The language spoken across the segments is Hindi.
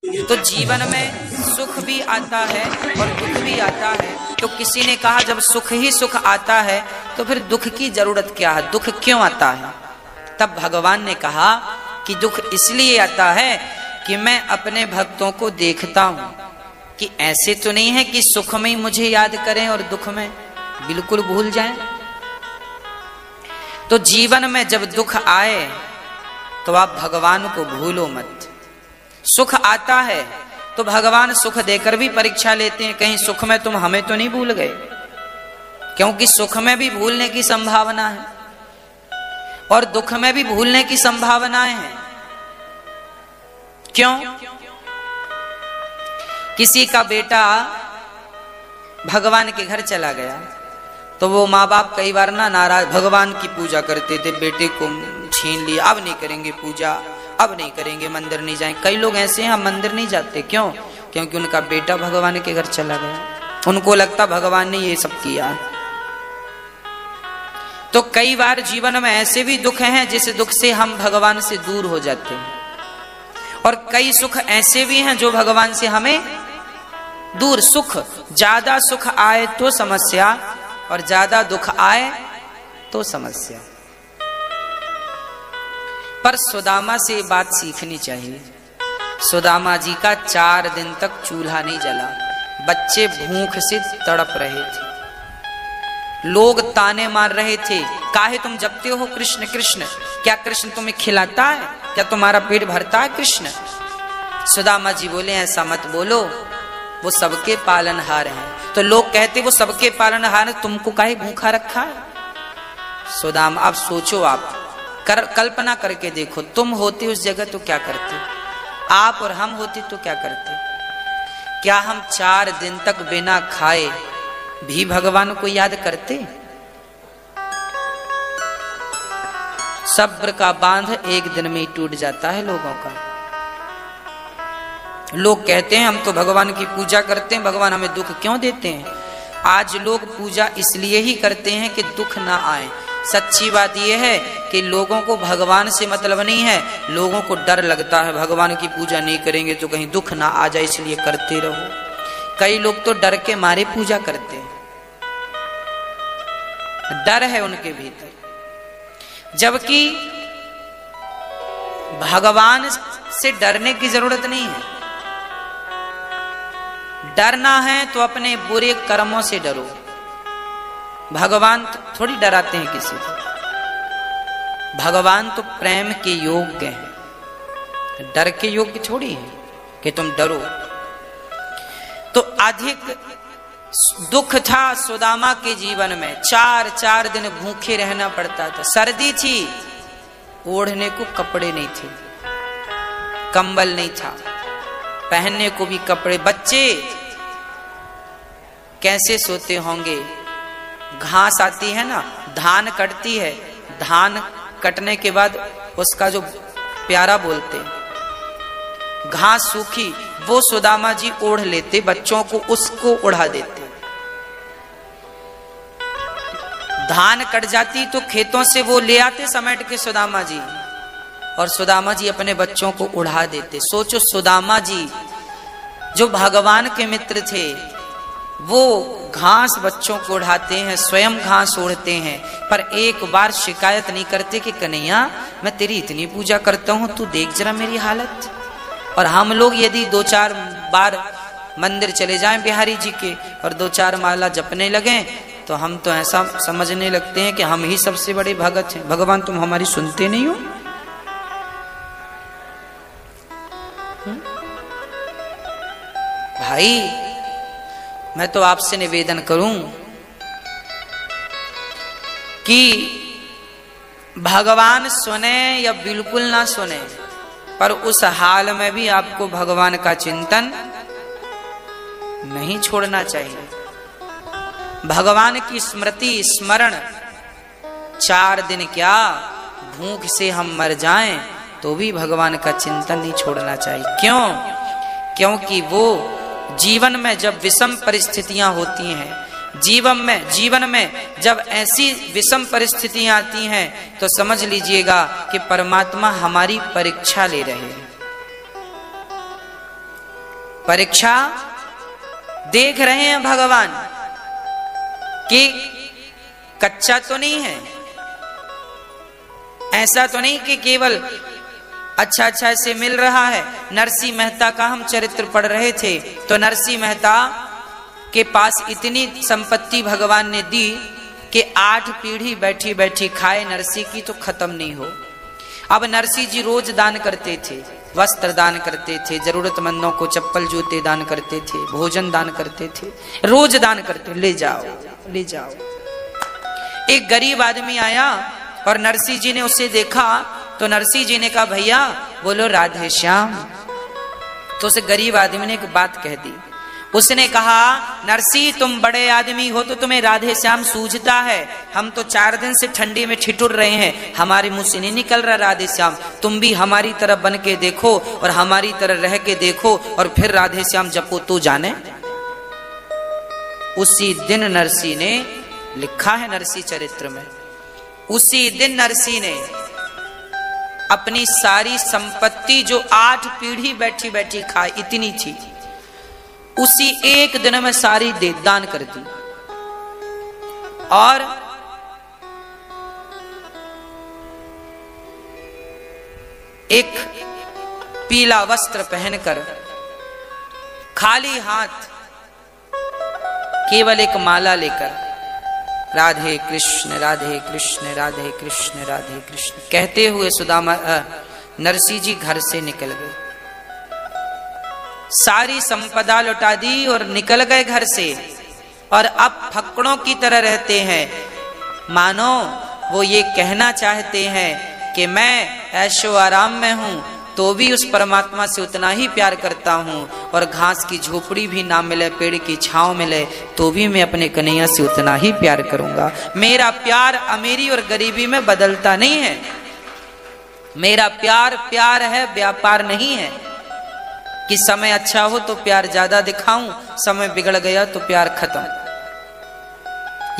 तो जीवन में सुख भी आता है और दुख भी आता है। तो किसी ने कहा जब सुख ही सुख आता है तो फिर दुख की जरूरत क्या है, दुख क्यों आता है? तब भगवान ने कहा कि दुख इसलिए आता है कि मैं अपने भक्तों को देखता हूं कि ऐसे तो नहीं है कि सुख में ही मुझे याद करें और दुख में बिल्कुल भूल जाएं। तो जीवन में जब दुख आए तो आप भगवान को भूलो मत। सुख आता है तो भगवान सुख देकर भी परीक्षा लेते हैं, कहीं सुख में तुम हमें तो नहीं भूल गए, क्योंकि सुख में भी भूलने की संभावना है और दुख में भी भूलने की संभावनाएं हैं। क्यों? किसी का बेटा भगवान के घर चला गया तो वो माँ बाप कई बार ना नाराज, भगवान की पूजा करते थे, बेटे को छीन लिया, अब नहीं करेंगे पूजा, अब नहीं करेंगे, मंदिर नहीं जाएंगे। कई लोग ऐसे हैं, हम मंदिर नहीं जाते। क्यों? क्योंकि उनका बेटा भगवान के घर चला गया, उनको लगता भगवान ने ये सब किया। तो कई बार जीवन में ऐसे भी दुख हैं जिस दुख से हम भगवान से दूर हो जाते हैं, और कई सुख ऐसे भी हैं जो भगवान से हमें दूर। सुख, ज्यादा सुख आए तो समस्या और ज्यादा दुख आए तो समस्या। पर सुदामा से बात सीखनी चाहिए। सुदामा जी का 4 दिन तक चूल्हा नहीं जला, बच्चे भूख से तड़प रहे थे, लोग ताने मार रहे थे, काहे तुम जपते हो कृष्ण कृष्ण, क्या कृष्ण तुम्हें खिलाता है, क्या तुम्हारा पेट भरता है कृष्ण? सुदामा जी बोले ऐसा मत बोलो, वो सबके पालनहार हैं। तो लोग कहते वो सबके पालनहार, तुमको काहे भूखा रखा है? सुदामा, अब सोचो, आप कल्पना करके देखो, तुम होते उस जगह तो क्या करते, आप और हम होते तो क्या करते? क्या हम 4 दिन तक बिना खाए भी भगवान को याद करते? सब्र का बांध एक दिन में ही टूट जाता है लोगों का। लोग कहते हैं हम तो भगवान की पूजा करते हैं, भगवान हमें दुख क्यों देते हैं? आज लोग पूजा इसलिए ही करते हैं कि दुख ना आए। सच्ची बात यह है कि लोगों को भगवान से मतलब नहीं है, लोगों को डर लगता है भगवान की पूजा नहीं करेंगे तो कहीं दुख ना आ जाए, इसलिए करते रहो। कई लोग तो डर के मारे पूजा करते हैं, डर है उनके भीतर, जबकि भगवान से डरने की जरूरत नहीं है। डरना है तो अपने बुरे कर्मों से डरो, भगवान थोड़ी डराते हैं किसी को। भगवान तो प्रेम के योग्य हैं, डर के योग्य थोड़ी है कि तुम डरो। तो अधिक दुख था सुदामा के जीवन में, 4 दिन भूखे रहना पड़ता था, सर्दी थी, ओढ़ने को कपड़े नहीं थे, कंबल नहीं था, पहनने को भी कपड़े, बच्चे कैसे सोते होंगे? घास आती है ना, धान कटती है, धान कटने के बाद उसका जो प्यारा बोलते, घास सूखी, वो सुदामा जी ओढ़ लेते, बच्चों को उसको उड़ा देते। धान कट जाती तो खेतों से वो ले आते समेट के सुदामा जी, और सुदामा जी अपने बच्चों को उड़ा देते। सोचो, सुदामा जी जो भगवान के मित्र थे, वो घास बच्चों को उड़ाते हैं, स्वयं घास ओढ़ते हैं, पर एक बार शिकायत नहीं करते कि कन्हैया मैं तेरी इतनी पूजा करता हूं, तू देख जरा मेरी हालत। और हम लोग यदि 2-4 बार मंदिर चले जाएं बिहारी जी के और 2-4 माला जपने लगे तो हम तो ऐसा समझने लगते हैं कि हम ही सबसे बड़े भगत हैं। भगवान तुम हमारी सुनते नहीं हो? भाई मैं तो आपसे निवेदन करूं कि भगवान सुने या बिल्कुल ना सुने, पर उस हाल में भी आपको भगवान का चिंतन नहीं छोड़ना चाहिए। भगवान की स्मृति स्मरण, 4 दिन क्या भूख से हम मर जाएं तो भी भगवान का चिंतन नहीं छोड़ना चाहिए। क्यों? क्योंकि वो जीवन में जब विषम परिस्थितियां होती हैं, जीवन में जब ऐसी विषम परिस्थितियां आती हैं तो समझ लीजिएगा कि परमात्मा हमारी परीक्षा ले रहे हैं। परीक्षा देख रहे हैं भगवान कि कच्चा तो नहीं है, ऐसा तो नहीं कि केवल अच्छा अच्छा से मिल रहा है। नरसिंह मेहता का हम चरित्र पढ़ रहे थे तो नरसिंह मेहता के पास इतनी संपत्ति भगवान ने दी कि 8 पीढ़ी बैठी बैठी खाए नरसिंह की तो खत्म नहीं हो। अब नरसिंह जी रोज दान करते थे, वस्त्र दान करते थे, जरूरतमंदों को चप्पल जूते दान करते थे, भोजन दान करते थे, रोज दान करते, ले जाओ ले जाओ। एक गरीब आदमी आया और नरसिंह जी ने उसे देखा तो नरसिंह जी ने कहा भैया बोलो राधे श्याम। तो उसे गरीब आदमी ने एक बात कह दी। उसने कहा नरसिंह तुम बड़े आदमी हो तो तुम्हें राधे श्याम सूझता है, हम तो 4 दिन से ठंडी में ठिठुर रहे हैं, हमारे मुंह से नहीं निकल रहा राधे श्याम। तुम भी हमारी तरह बन के देखो और हमारी तरह रह के देखो और फिर राधे श्याम जपो तो जाने। उसी दिन नरसिंह ने, लिखा है नरसिंह चरित्र में, उसी दिन नरसिंह ने अपनी सारी संपत्ति जो 8 पीढ़ी बैठी बैठी खाई इतनी थी, उसी एक दिन में सारी दान कर दी। और एक पीला वस्त्र पहनकर खाली हाथ केवल एक माला लेकर राधे कृष्ण राधे कृष्ण राधे कृष्ण राधे कृष्ण कहते हुए सुदामा नरसिंह जी घर से निकल गए। सारी संपदा लुटा दी और निकल गए घर से। और अब फक्कड़ों की तरह रहते हैं, मानो वो ये कहना चाहते हैं कि मैं ऐशो आराम में हूं तो भी उस परमात्मा से उतना ही प्यार करता हूं, और घास की झोपड़ी भी ना मिले, पेड़ की छांव मिले तो भी मैं अपने कन्हैया से उतना ही प्यार करूंगा। मेरा प्यार अमीरी और गरीबी में बदलता नहीं है। मेरा प्यार प्यार है, व्यापार नहीं है कि समय अच्छा हो तो प्यार ज्यादा दिखाऊं, समय बिगड़ गया तो प्यार खत्म।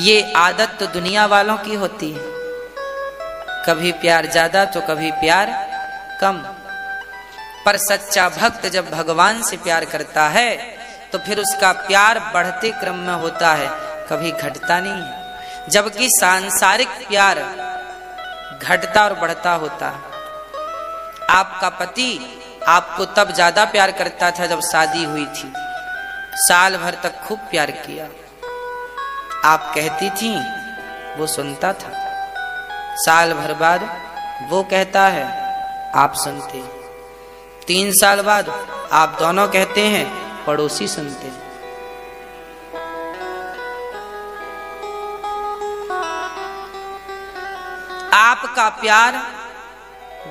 ये आदत तो दुनिया वालों की होती है, कभी प्यार ज्यादा तो कभी प्यार कम। पर सच्चा भक्त जब भगवान से प्यार करता है तो फिर उसका प्यार बढ़ते क्रम में होता है, कभी घटता नहीं है। जबकि सांसारिक प्यार घटता और बढ़ता होता है। आपका पति आपको तब ज्यादा प्यार करता था जब शादी हुई थी, साल भर तक खूब प्यार किया, आप कहती थी वो सुनता था, साल भर बाद वो कहता है आप सुनते, 3 साल बाद आप दोनों कहते हैं पड़ोसी सुनते। आपका प्यार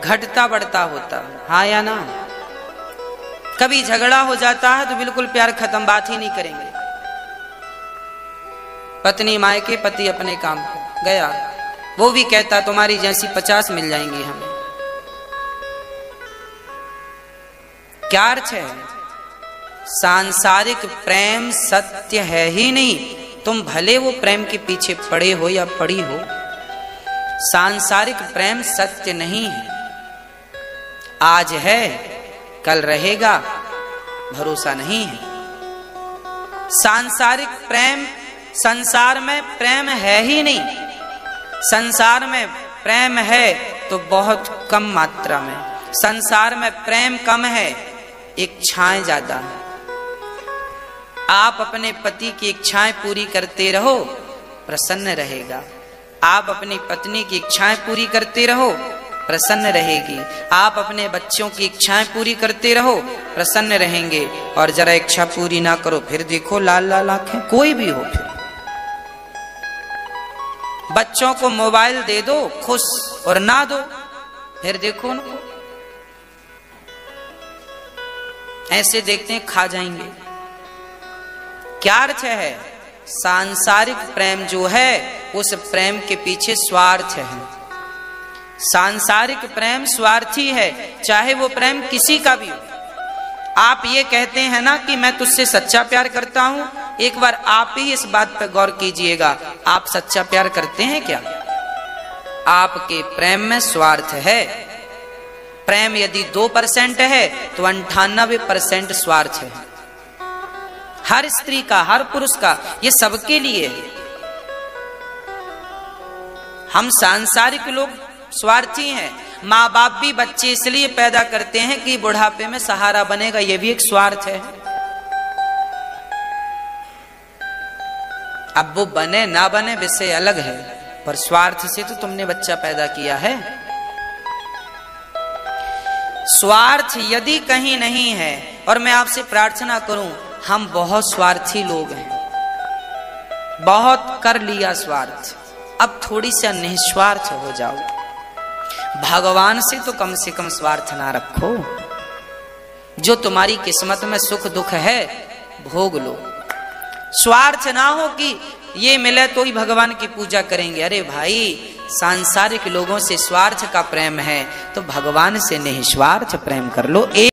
घटता बढ़ता होता है, हाँ या ना? कभी झगड़ा हो जाता है तो बिल्कुल प्यार खत्म, बात ही नहीं करेंगे। पत्नी मायके, पति अपने काम को गया, वो भी कहता तुम्हारी जैसी 50 मिल जाएंगी हमें। क्या अर्थ है? सांसारिक प्रेम सत्य है ही नहीं। तुम भले वो प्रेम के पीछे पड़े हो या पड़ी हो, सांसारिक प्रेम सत्य नहीं है। आज है कल रहेगा, भरोसा नहीं है। सांसारिक प्रेम, संसार में प्रेम है ही नहीं। संसार में प्रेम है तो बहुत कम मात्रा में। संसार में प्रेम कम है, इच्छाएं ज्यादा है। आप अपने पति की इच्छाएं पूरी करते रहो, प्रसन्न रहेगा। आप अपनी पत्नी की इच्छाएं पूरी करते रहो, प्रसन्न रहेगी। आप अपने बच्चों की इच्छाएं पूरी करते रहो, प्रसन्न रहेंगे। और जरा इच्छा पूरी ना करो, फिर देखो लाल लाल आंखें, कोई भी हो। फिर बच्चों को मोबाइल दे दो खुश, और ना दो फिर देखो उनको ऐसे देखते हैं खा जाएंगे। क्या अर्थ है? सांसारिक प्रेम जो है उस प्रेम के पीछे स्वार्थ है। सांसारिक प्रेम स्वार्थी है, चाहे वो प्रेम किसी का भी हो। आप ये कहते हैं ना कि मैं तुझसे सच्चा प्यार करता हूं, एक बार आप ही इस बात पर गौर कीजिएगा, आप सच्चा प्यार करते हैं क्या? आपके प्रेम में स्वार्थ है। प्रेम यदि 2% है तो 98% स्वार्थ है। हर स्त्री का, हर पुरुष का, ये सबके लिए है। हम सांसारिक लोग स्वार्थी हैं। माँ बाप भी बच्चे इसलिए पैदा करते हैं कि बुढ़ापे में सहारा बनेगा, ये भी एक स्वार्थ है। अब वो बने ना बने विषय अलग है, पर स्वार्थ से तो तुमने बच्चा पैदा किया है। स्वार्थ यदि कहीं नहीं है, और मैं आपसे प्रार्थना करूं, हम बहुत स्वार्थी लोग हैं, बहुत कर लिया स्वार्थ, अब थोड़ी सा निस्वार्थ हो जाओ। भगवान से तो कम से कम स्वार्थ ना रखो। जो तुम्हारी किस्मत में सुख दुख है भोग लो। स्वार्थ ना हो कि ये मिले तो ही भगवान की पूजा करेंगे। अरे भाई, सांसारिक लोगों से स्वार्थ का प्रेम है तो भगवान से निस्वार्थ प्रेम कर लो।